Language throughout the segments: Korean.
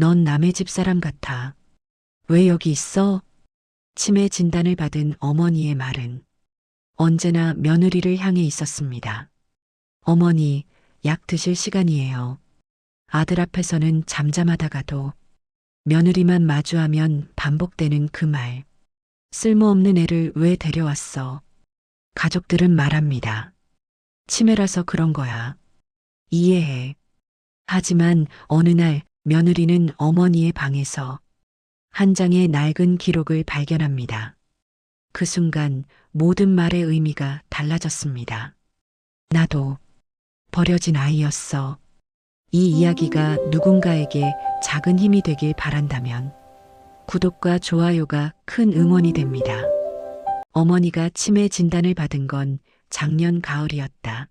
넌 남의 집 사람 같아. 왜 여기 있어? 치매 진단을 받은 어머니의 말은 언제나 며느리를 향해 있었습니다. 어머니, 약 드실 시간이에요. 아들 앞에서는 잠잠하다가도 며느리만 마주하면 반복되는 그 말. 쓸모없는 애를 왜 데려왔어? 가족들은 말합니다. 치매라서 그런 거야. 이해해. 하지만 어느 날 며느리는 어머니의 방에서 한 장의 낡은 기록을 발견합니다. 그 순간 모든 말의 의미가 달라졌습니다. 나도 버려진 아이였어. 이 이야기가 누군가에게 작은 힘이 되길 바란다면 구독과 좋아요가 큰 응원이 됩니다. 어머니가 치매 진단을 받은 건 작년 가을이었다.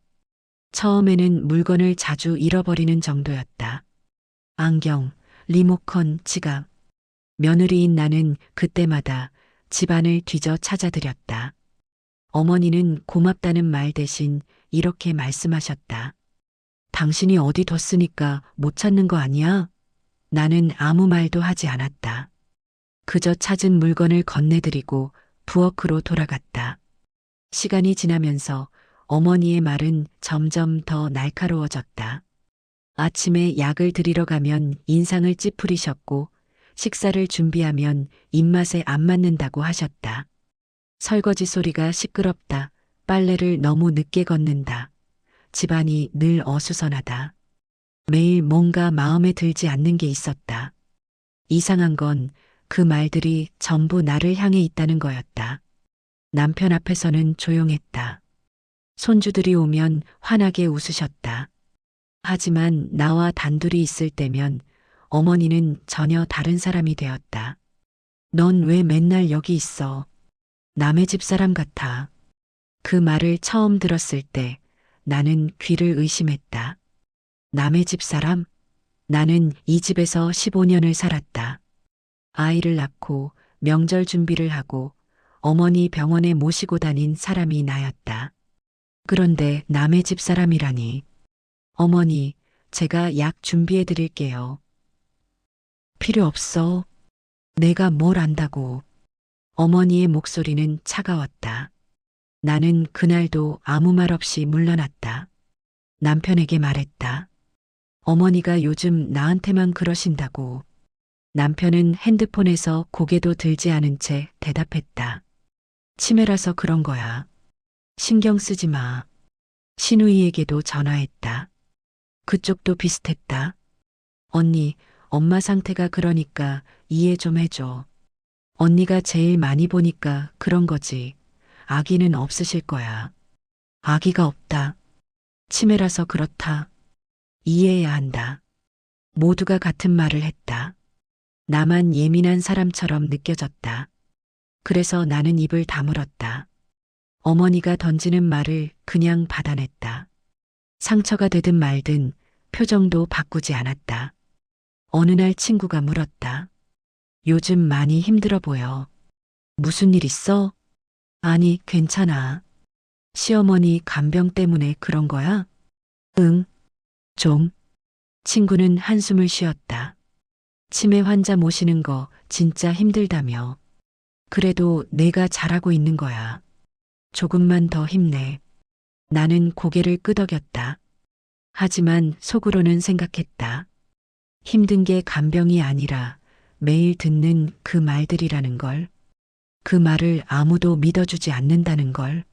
처음에는 물건을 자주 잃어버리는 정도였다. 안경, 리모컨, 지갑. 며느리인 나는 그때마다 집안을 뒤져 찾아드렸다. 어머니는 고맙다는 말 대신 이렇게 말씀하셨다. 당신이 어디 뒀으니까 못 찾는 거 아니야? 나는 아무 말도 하지 않았다. 그저 찾은 물건을 건네드리고 부엌으로 돌아갔다. 시간이 지나면서 어머니의 말은 점점 더 날카로워졌다. 아침에 약을 드리러 가면 인상을 찌푸리셨고 식사를 준비하면 입맛에 안 맞는다고 하셨다. 설거지 소리가 시끄럽다. 빨래를 너무 늦게 걷는다. 집안이 늘 어수선하다. 매일 뭔가 마음에 들지 않는 게 있었다. 이상한 건 그 말들이 전부 나를 향해 있다는 거였다. 남편 앞에서는 조용했다. 손주들이 오면 환하게 웃으셨다. 하지만 나와 단둘이 있을 때면 어머니는 전혀 다른 사람이 되었다. 넌 왜 맨날 여기 있어? 남의 집 사람 같아. 그 말을 처음 들었을 때 나는 귀를 의심했다. 남의 집 사람? 나는 이 집에서 15년을 살았다. 아이를 낳고 명절 준비를 하고 어머니 병원에 모시고 다닌 사람이 나였다. 그런데 남의 집 사람이라니. 어머니, 제가 약 준비해 드릴게요. 필요 없어. 내가 뭘 안다고. 어머니의 목소리는 차가웠다. 나는 그날도 아무 말 없이 물러났다. 남편에게 말했다. 어머니가 요즘 나한테만 그러신다고. 남편은 핸드폰에서 고개도 들지 않은 채 대답했다. 치매라서 그런 거야. 신경 쓰지 마. 신우이에게도 전화했다. 그쪽도 비슷했다. 언니, 엄마 상태가 그러니까 이해 좀 해줘. 언니가 제일 많이 보니까 그런 거지. 아기는 없으실 거야. 아기가 없다. 치매라서 그렇다. 이해해야 한다. 모두가 같은 말을 했다. 나만 예민한 사람처럼 느껴졌다. 그래서 나는 입을 다물었다. 어머니가 던지는 말을 그냥 받아냈다. 상처가 되든 말든 표정도 바꾸지 않았다. 어느 날 친구가 물었다. 요즘 많이 힘들어 보여. 무슨 일 있어? 아니, 괜찮아. 시어머니 간병 때문에 그런 거야? 응, 좀. 친구는 한숨을 쉬었다. 치매 환자 모시는 거 진짜 힘들다며. 그래도 내가 잘하고 있는 거야. 조금만 더 힘내. 나는 고개를 끄덕였다. 하지만 속으로는 생각했다. 힘든 게 간병이 아니라 매일 듣는 그 말들이라는 걸. 그 말을 아무도 믿어주지 않는다는 걸.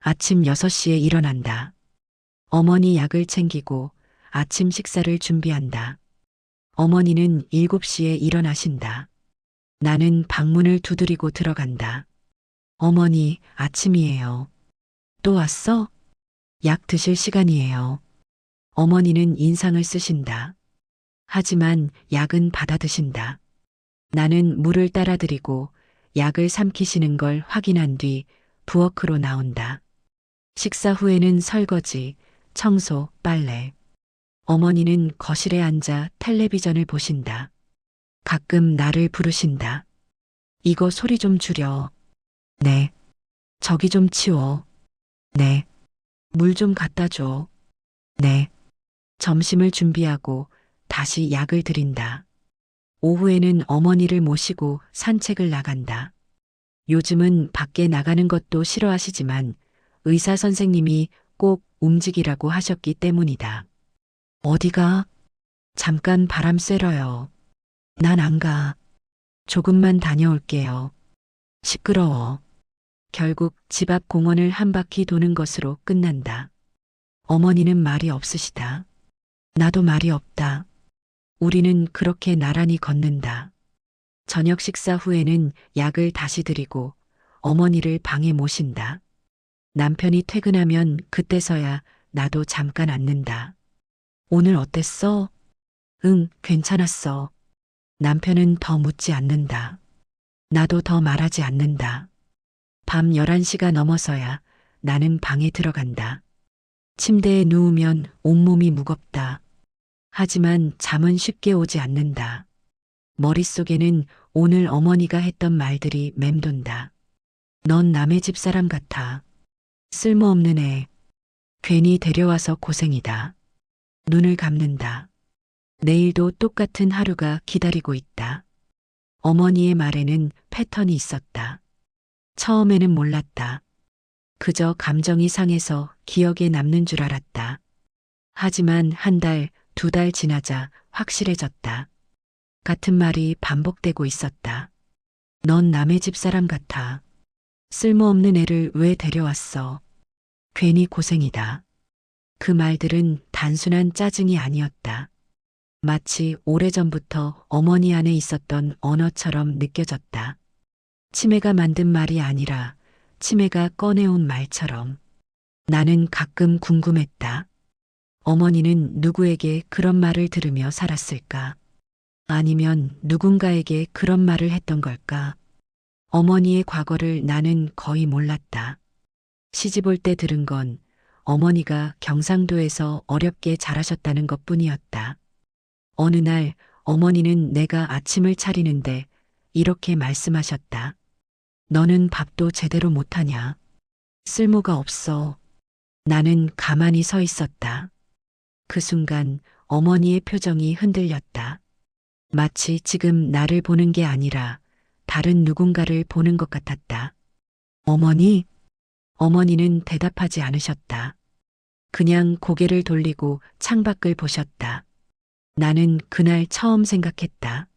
아침 6시에 일어난다. 어머니 약을 챙기고 아침 식사를 준비한다. 어머니는 7시에 일어나신다. 나는 방문을 두드리고 들어간다. 어머니, 아침이에요. 또 왔어? 약 드실 시간이에요. 어머니는 인상을 쓰신다. 하지만 약은 받아 드신다. 나는 물을 따라드리고 약을 삼키시는 걸 확인한 뒤 부엌으로 나온다. 식사 후에는 설거지, 청소, 빨래. 어머니는 거실에 앉아 텔레비전을 보신다. 가끔 나를 부르신다. 이거 소리 좀 줄여. 네. 저기 좀 치워. 네. 물 좀 갖다 줘. 네. 점심을 준비하고 다시 약을 드린다. 오후에는 어머니를 모시고 산책을 나간다. 요즘은 밖에 나가는 것도 싫어하시지만 의사 선생님이 꼭 움직이라고 하셨기 때문이다. 어디가? 잠깐 바람 쐬러요. 난 안 가. 조금만 다녀올게요. 시끄러워. 결국 집 앞 공원을 한 바퀴 도는 것으로 끝난다. 어머니는 말이 없으시다. 나도 말이 없다. 우리는 그렇게 나란히 걷는다. 저녁 식사 후에는 약을 다시 드리고 어머니를 방에 모신다. 남편이 퇴근하면 그때서야 나도 잠깐 앉는다. 오늘 어땠어? 응, 괜찮았어. 남편은 더 묻지 않는다. 나도 더 말하지 않는다. 밤 11시가 넘어서야 나는 방에 들어간다. 침대에 누우면 온몸이 무겁다. 하지만 잠은 쉽게 오지 않는다. 머릿속에는 오늘 어머니가 했던 말들이 맴돈다. 넌 남의 집 사람 같아. 쓸모없는 애. 괜히 데려와서 고생이다. 눈을 감는다. 내일도 똑같은 하루가 기다리고 있다. 어머니의 말에는 패턴이 있었다. 처음에는 몰랐다. 그저 감정이 상해서 기억에 남는 줄 알았다. 하지만 한 달, 두 달 지나자 확실해졌다. 같은 말이 반복되고 있었다. 넌 남의 집 사람 같아. 쓸모없는 애를 왜 데려왔어? 괜히 고생이다. 그 말들은 단순한 짜증이 아니었다. 마치 오래전부터 어머니 안에 있었던 언어처럼 느껴졌다. 치매가 만든 말이 아니라 치매가 꺼내온 말처럼. 나는 가끔 궁금했다. 어머니는 누구에게 그런 말을 들으며 살았을까? 아니면 누군가에게 그런 말을 했던 걸까? 어머니의 과거를 나는 거의 몰랐다. 시집 올 때 들은 건 어머니가 경상도에서 어렵게 자라셨다는 것뿐이었다. 어느 날 어머니는 내가 아침을 차리는데 이렇게 말씀하셨다. 너는 밥도 제대로 못하냐? 쓸모가 없어. 나는 가만히 서 있었다. 그 순간 어머니의 표정이 흔들렸다. 마치 지금 나를 보는 게 아니라 다른 누군가를 보는 것 같았다. 어머니? 어머니는 대답하지 않으셨다. 그냥 고개를 돌리고 창밖을 보셨다. 나는 그날 처음 생각했다.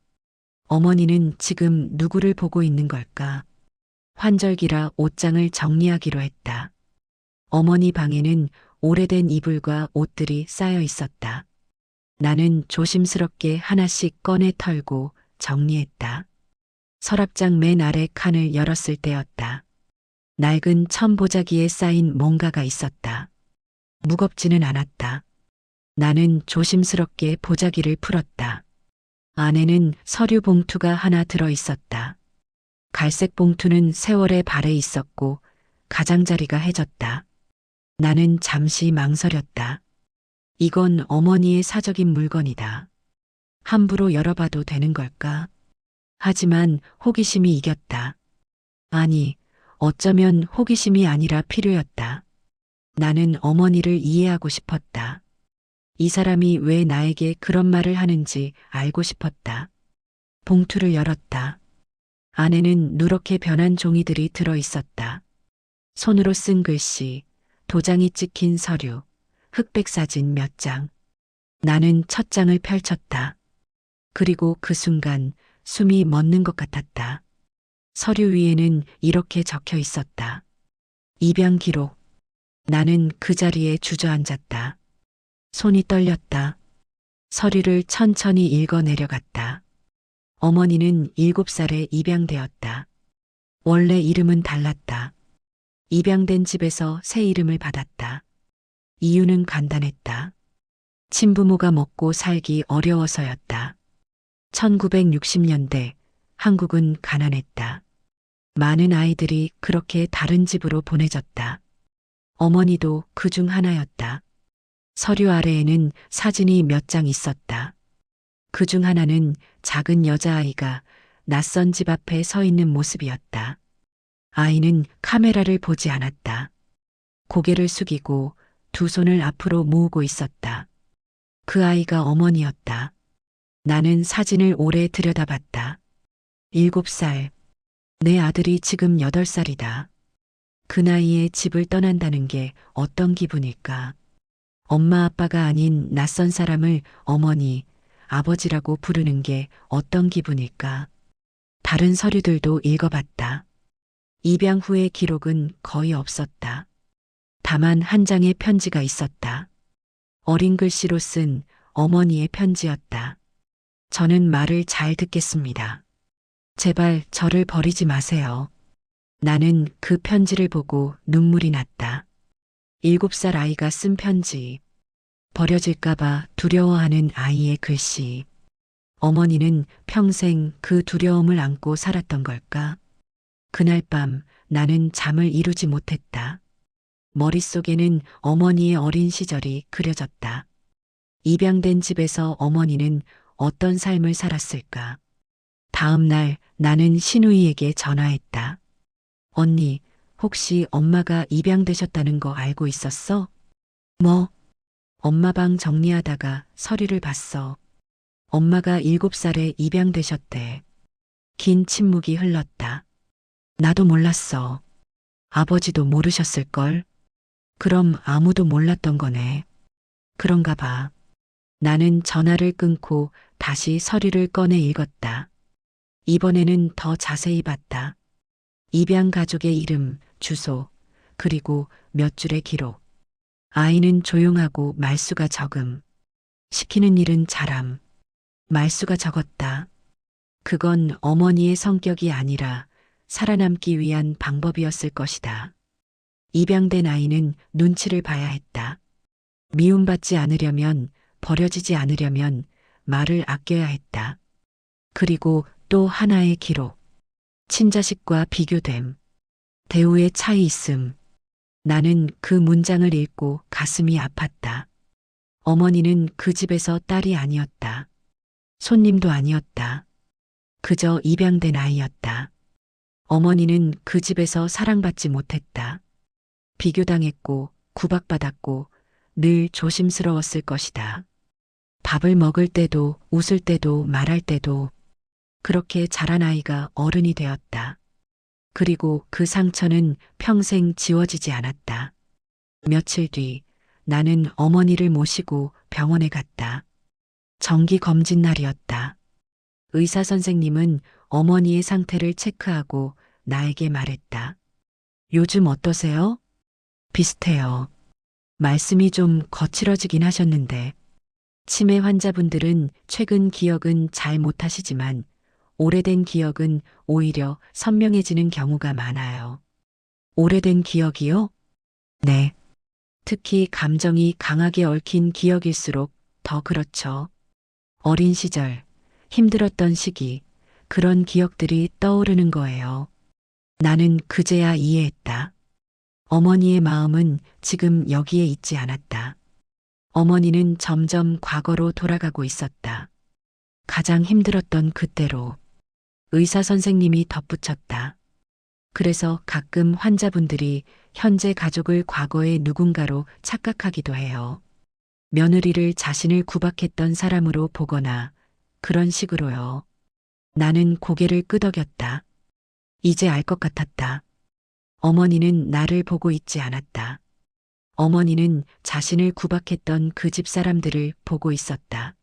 어머니는 지금 누구를 보고 있는 걸까? 환절기라 옷장을 정리하기로 했다. 어머니 방에는 오래된 이불과 옷들이 쌓여 있었다. 나는 조심스럽게 하나씩 꺼내 털고 정리했다. 서랍장 맨 아래 칸을 열었을 때였다. 낡은 천보자기에 쌓인 뭔가가 있었다. 무겁지는 않았다. 나는 조심스럽게 보자기를 풀었다. 안에는 서류 봉투가 하나 들어 있었다. 갈색 봉투는 세월의 발에 있었고 가장자리가 해졌다. 나는 잠시 망설였다. 이건 어머니의 사적인 물건이다. 함부로 열어봐도 되는 걸까? 하지만 호기심이 이겼다. 아니, 어쩌면 호기심이 아니라 필요였다. 나는 어머니를 이해하고 싶었다. 이 사람이 왜 나에게 그런 말을 하는지 알고 싶었다. 봉투를 열었다. 안에는 누렇게 변한 종이들이 들어 있었다. 손으로 쓴 글씨, 도장이 찍힌 서류, 흑백 사진 몇 장. 나는 첫 장을 펼쳤다. 그리고 그 순간 숨이 멎는 것 같았다. 서류 위에는 이렇게 적혀 있었다. 입양 기록. 나는 그 자리에 주저앉았다. 손이 떨렸다. 서류를 천천히 읽어 내려갔다. 어머니는 7살에 입양되었다. 원래 이름은 달랐다. 입양된 집에서 새 이름을 받았다. 이유는 간단했다. 친부모가 먹고 살기 어려워서였다. 1960년대 한국은 가난했다. 많은 아이들이 그렇게 다른 집으로 보내졌다. 어머니도 그 중 하나였다. 서류 아래에는 사진이 몇 장 있었다. 그 중 하나는 작은 여자아이가 낯선 집 앞에 서 있는 모습이었다. 아이는 카메라를 보지 않았다. 고개를 숙이고 두 손을 앞으로 모으고 있었다. 그 아이가 어머니였다. 나는 사진을 오래 들여다봤다. 7살. 내 아들이 지금 8살이다. 그 나이에 집을 떠난다는 게 어떤 기분일까? 엄마 아빠가 아닌 낯선 사람을 어머니, 아버지라고 부르는 게 어떤 기분일까? 다른 서류들도 읽어봤다. 입양 후의 기록은 거의 없었다. 다만 한 장의 편지가 있었다. 어린 글씨로 쓴 어머니의 편지였다. 저는 말을 잘 듣겠습니다. 제발 저를 버리지 마세요. 나는 그 편지를 보고 눈물이 났다. 7살 아이가 쓴 편지. 버려질까봐 두려워하는 아이의 글씨. 어머니는 평생 그 두려움을 안고 살았던 걸까? 그날 밤 나는 잠을 이루지 못했다. 머릿속에는 어머니의 어린 시절이 그려졌다. 입양된 집에서 어머니는 어떤 삶을 살았을까? 다음 날 나는 신우이에게 전화했다. 언니, 혹시 엄마가 입양되셨다는 거 알고 있었어? 뭐? 엄마 방 정리하다가 서류를 봤어. 엄마가 7살에 입양되셨대. 긴 침묵이 흘렀다. 나도 몰랐어. 아버지도 모르셨을걸? 그럼 아무도 몰랐던 거네. 그런가 봐. 나는 전화를 끊고 다시 서류를 꺼내 읽었다. 이번에는 더 자세히 봤다. 입양 가족의 이름, 주소, 그리고 몇 줄의 기록. 아이는 조용하고 말수가 적음. 시키는 일은 잘함. 말수가 적었다. 그건 어머니의 성격이 아니라 살아남기 위한 방법이었을 것이다. 입양된 아이는 눈치를 봐야 했다. 미움받지 않으려면, 버려지지 않으려면 말을 아껴야 했다. 그리고 또 하나의 기록. 친자식과 비교됨. 대우의 차이 있음. 나는 그 문장을 읽고 가슴이 아팠다. 어머니는 그 집에서 딸이 아니었다. 손님도 아니었다. 그저 입양된 아이였다. 어머니는 그 집에서 사랑받지 못했다. 비교당했고 구박받았고 늘 조심스러웠을 것이다. 밥을 먹을 때도 웃을 때도 말할 때도 그렇게 자란 아이가 어른이 되었다. 그리고 그 상처는 평생 지워지지 않았다. 며칠 뒤 나는 어머니를 모시고 병원에 갔다. 정기 검진 날이었다. 의사 선생님은 어머니의 상태를 체크하고 나에게 말했다. 요즘 어떠세요? 비슷해요. 말씀이 좀 거칠어지긴 하셨는데, 치매 환자분들은 최근 기억은 잘 못하시지만 오래된 기억은 오히려 선명해지는 경우가 많아요. 오래된 기억이요? 네. 특히 감정이 강하게 얽힌 기억일수록 더 그렇죠. 어린 시절, 힘들었던 시기, 그런 기억들이 떠오르는 거예요. 나는 그제야 이해했다. 어머니의 마음은 지금 여기에 있지 않았다. 어머니는 점점 과거로 돌아가고 있었다. 가장 힘들었던 그때로. 의사 선생님이 덧붙였다. 그래서 가끔 환자분들이 현재 가족을 과거의 누군가로 착각하기도 해요. 며느리를 자신을 구박했던 사람으로 보거나 그런 식으로요. 나는 고개를 끄덕였다. 이제 알 것 같았다. 어머니는 나를 보고 있지 않았다. 어머니는 자신을 구박했던 그 집 사람들을 보고 있었다.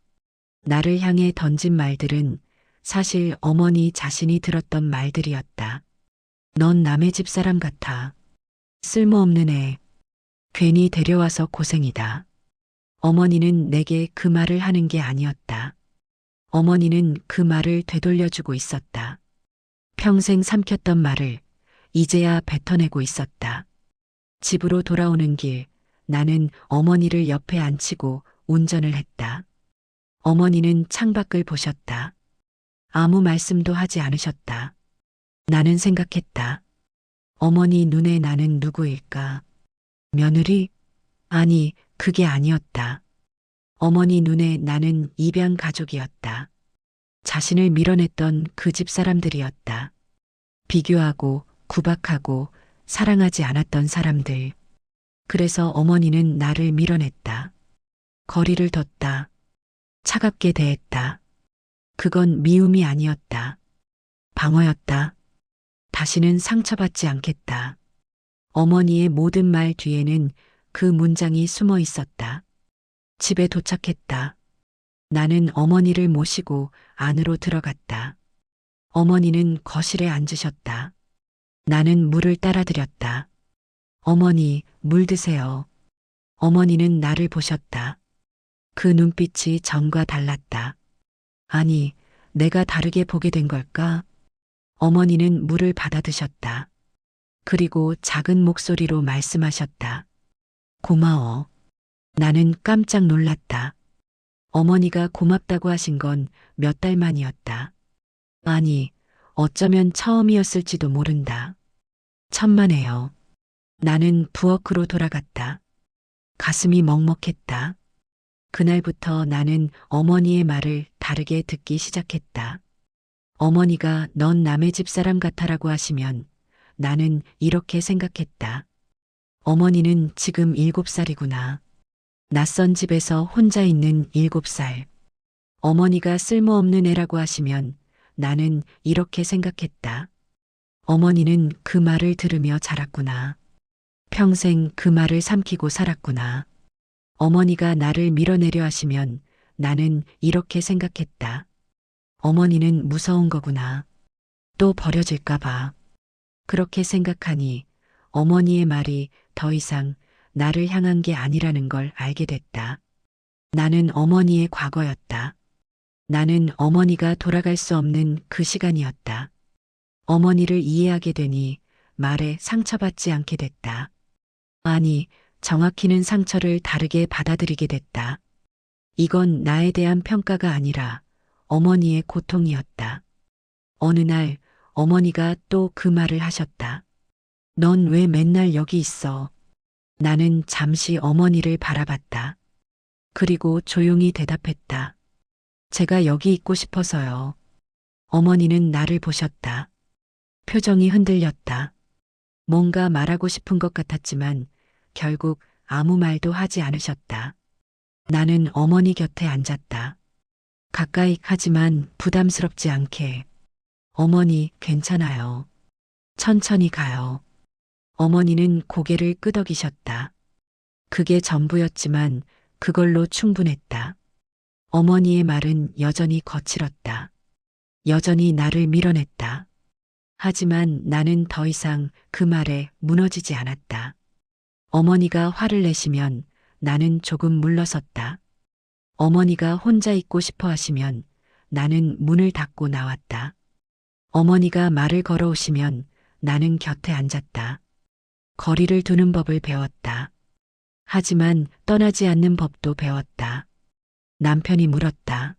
나를 향해 던진 말들은 사실 어머니 자신이 들었던 말들이었다. 넌 남의 집 사람 같아. 쓸모없는 애. 괜히 데려와서 고생이다. 어머니는 내게 그 말을 하는 게 아니었다. 어머니는 그 말을 되돌려주고 있었다. 평생 삼켰던 말을 이제야 뱉어내고 있었다. 집으로 돌아오는 길, 나는 어머니를 옆에 앉히고 운전을 했다. 어머니는 창밖을 보셨다. 아무 말씀도 하지 않으셨다. 나는 생각했다. 어머니 눈에 나는 누구일까? 며느리? 아니, 그게 아니었다. 어머니 눈에 나는 입양 가족이었다. 자신을 밀어냈던 그 집 사람들이었다. 비교하고 구박하고 사랑하지 않았던 사람들. 그래서 어머니는 나를 밀어냈다. 거리를 뒀다. 차갑게 대했다. 그건 미움이 아니었다. 방어였다. 다시는 상처받지 않겠다. 어머니의 모든 말 뒤에는 그 문장이 숨어 있었다. 집에 도착했다. 나는 어머니를 모시고 안으로 들어갔다. 어머니는 거실에 앉으셨다. 나는 물을 따라드렸다. 어머니, 물 드세요. 어머니는 나를 보셨다. 그 눈빛이 전과 달랐다. 아니, 내가 다르게 보게 된 걸까? 어머니는 물을 받아 드셨다. 그리고 작은 목소리로 말씀하셨다. 고마워. 나는 깜짝 놀랐다. 어머니가 고맙다고 하신 건 몇 달 만이었다. 아니, 어쩌면 처음이었을지도 모른다. 천만에요. 나는 부엌으로 돌아갔다. 가슴이 먹먹했다. 그날부터 나는 어머니의 말을 다르게 듣기 시작했다. 어머니가 넌 남의 집 사람 같아라고 하시면 나는 이렇게 생각했다. 어머니는 지금 7살이구나. 낯선 집에서 혼자 있는 7살. 어머니가 쓸모없는 애라고 하시면 나는 이렇게 생각했다. 어머니는 그 말을 들으며 자랐구나. 평생 그 말을 삼키고 살았구나. 어머니가 나를 밀어내려 하시면 나는 이렇게 생각했다. 어머니는 무서운 거구나. 또 버려질까봐. 그렇게 생각하니 어머니의 말이 더 이상 나를 향한 게 아니라는 걸 알게 됐다. 나는 어머니의 과거였다. 나는 어머니가 돌아갈 수 없는 그 시간이었다. 어머니를 이해하게 되니 말에 상처받지 않게 됐다. 아니, 정확히는 상처를 다르게 받아들이게 됐다. 이건 나에 대한 평가가 아니라 어머니의 고통이었다. 어느 날 어머니가 또 그 말을 하셨다. 넌 왜 맨날 여기 있어? 나는 잠시 어머니를 바라봤다. 그리고 조용히 대답했다. 제가 여기 있고 싶어서요. 어머니는 나를 보셨다. 표정이 흔들렸다. 뭔가 말하고 싶은 것 같았지만 결국 아무 말도 하지 않으셨다. 나는 어머니 곁에 앉았다. 가까이 하지만 부담스럽지 않게. 어머니, 괜찮아요. 천천히 가요. 어머니는 고개를 끄덕이셨다. 그게 전부였지만 그걸로 충분했다. 어머니의 말은 여전히 거칠었다. 여전히 나를 밀어냈다. 하지만 나는 더 이상 그 말에 무너지지 않았다. 어머니가 화를 내시면 나는 조금 물러섰다. 어머니가 혼자 있고 싶어 하시면 나는 문을 닫고 나왔다. 어머니가 말을 걸어오시면 나는 곁에 앉았다. 거리를 두는 법을 배웠다. 하지만 떠나지 않는 법도 배웠다. 남편이 물었다.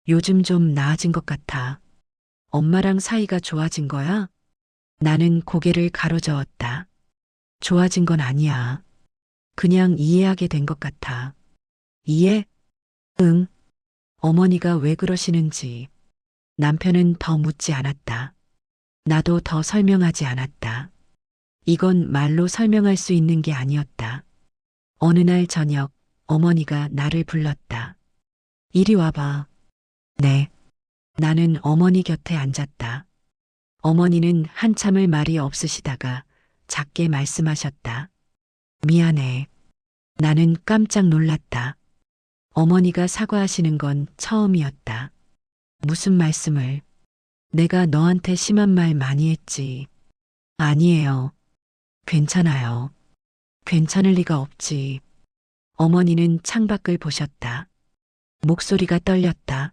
요즘 좀 나아진 것 같아. 엄마랑 사이가 좋아진 거야? 나는 고개를 가로저었다. 좋아진 건 아니야. 그냥 이해하게 된 것 같아. 이해? 응. 어머니가 왜 그러시는지. 남편은 더 묻지 않았다. 나도 더 설명하지 않았다. 이건 말로 설명할 수 있는 게 아니었다. 어느 날 저녁 어머니가 나를 불렀다. 이리 와봐. 네. 나는 어머니 곁에 앉았다. 어머니는 한참을 말이 없으시다가 작게 말씀하셨다. 미안해. 나는 깜짝 놀랐다. 어머니가 사과하시는 건 처음이었다. 무슨 말씀을? 내가 너한테 심한 말 많이 했지. 아니에요. 괜찮아요. 괜찮을 리가 없지. 어머니는 창밖을 보셨다. 목소리가 떨렸다.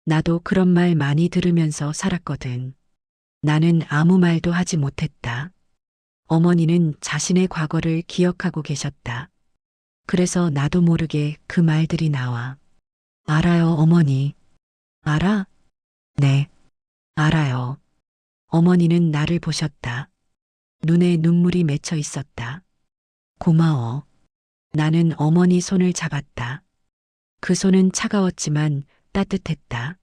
나도 그런 말 많이 들으면서 살았거든. 나는 아무 말도 하지 못했다. 어머니는 자신의 과거를 기억하고 계셨다. 그래서 나도 모르게 그 말들이 나와. 알아요, 어머니. 알아? 네, 알아요. 어머니는 나를 보셨다. 눈에 눈물이 맺혀 있었다. 고마워. 나는 어머니 손을 잡았다. 그 손은 차가웠지만 따뜻했다.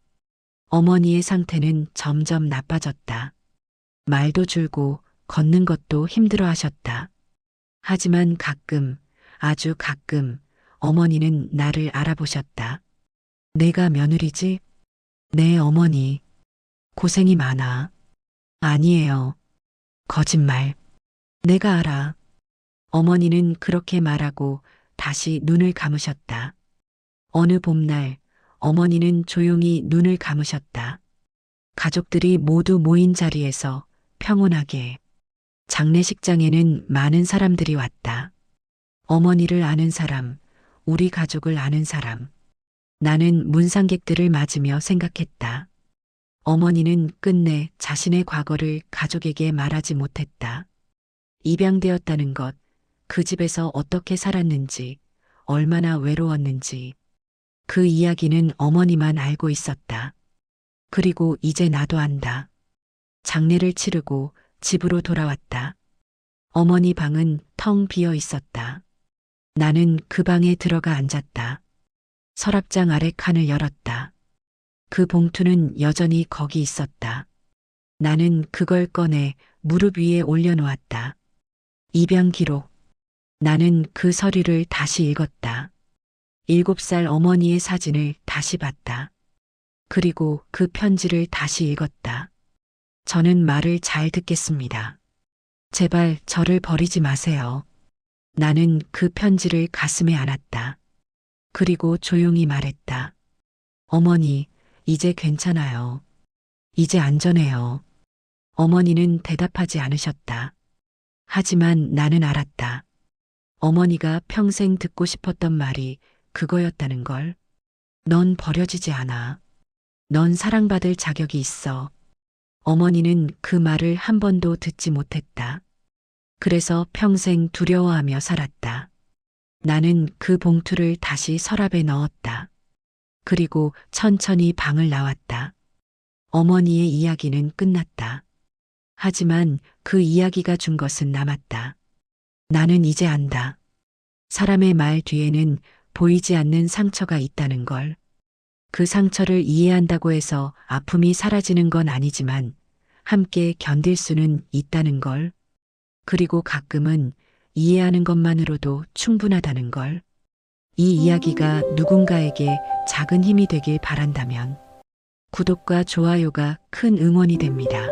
어머니의 상태는 점점 나빠졌다. 말도 줄고 걷는 것도 힘들어 하셨다. 하지만 가끔, 아주 가끔 어머니는 나를 알아보셨다. 내가 며느리지? 네, 어머니. 고생이 많아. 아니에요. 거짓말. 내가 알아. 어머니는 그렇게 말하고 다시 눈을 감으셨다. 어느 봄날, 어머니는 조용히 눈을 감으셨다. 가족들이 모두 모인 자리에서 평온하게. 장례식장에는 많은 사람들이 왔다. 어머니를 아는 사람, 우리 가족을 아는 사람. 나는 문상객들을 맞으며 생각했다. 어머니는 끝내 자신의 과거를 가족에게 말하지 못했다. 입양되었다는 것, 그 집에서 어떻게 살았는지, 얼마나 외로웠는지. 그 이야기는 어머니만 알고 있었다. 그리고 이제 나도 안다. 장례를 치르고 집으로 돌아왔다. 어머니 방은 텅 비어 있었다. 나는 그 방에 들어가 앉았다. 서랍장 아래 칸을 열었다. 그 봉투는 여전히 거기 있었다. 나는 그걸 꺼내 무릎 위에 올려놓았다. 입양 기록. 나는 그 서류를 다시 읽었다. 7살 어머니의 사진을 다시 봤다. 그리고 그 편지를 다시 읽었다. 저는 말을 잘 듣겠습니다. 제발 저를 버리지 마세요. 나는 그 편지를 가슴에 안았다. 그리고 조용히 말했다. 어머니, 이제 괜찮아요. 이제 안전해요. 어머니는 대답하지 않으셨다. 하지만 나는 알았다. 어머니가 평생 듣고 싶었던 말이 그거였다는 걸. 넌 버려지지 않아. 넌 사랑받을 자격이 있어. 어머니는 그 말을 한 번도 듣지 못했다. 그래서 평생 두려워하며 살았다. 나는 그 봉투를 다시 서랍에 넣었다. 그리고 천천히 방을 나왔다. 어머니의 이야기는 끝났다. 하지만 그 이야기가 준 것은 남았다. 나는 이제 안다. 사람의 말 뒤에는 보이지 않는 상처가 있다는 걸. 그 상처를 이해한다고 해서 아픔이 사라지는 건 아니지만 함께 견딜 수는 있다는 걸. 그리고 가끔은 이해하는 것만으로도 충분하다는 걸. 이 이야기가 누군가에게 작은 힘이 되길 바란다면 구독과 좋아요가 큰 응원이 됩니다.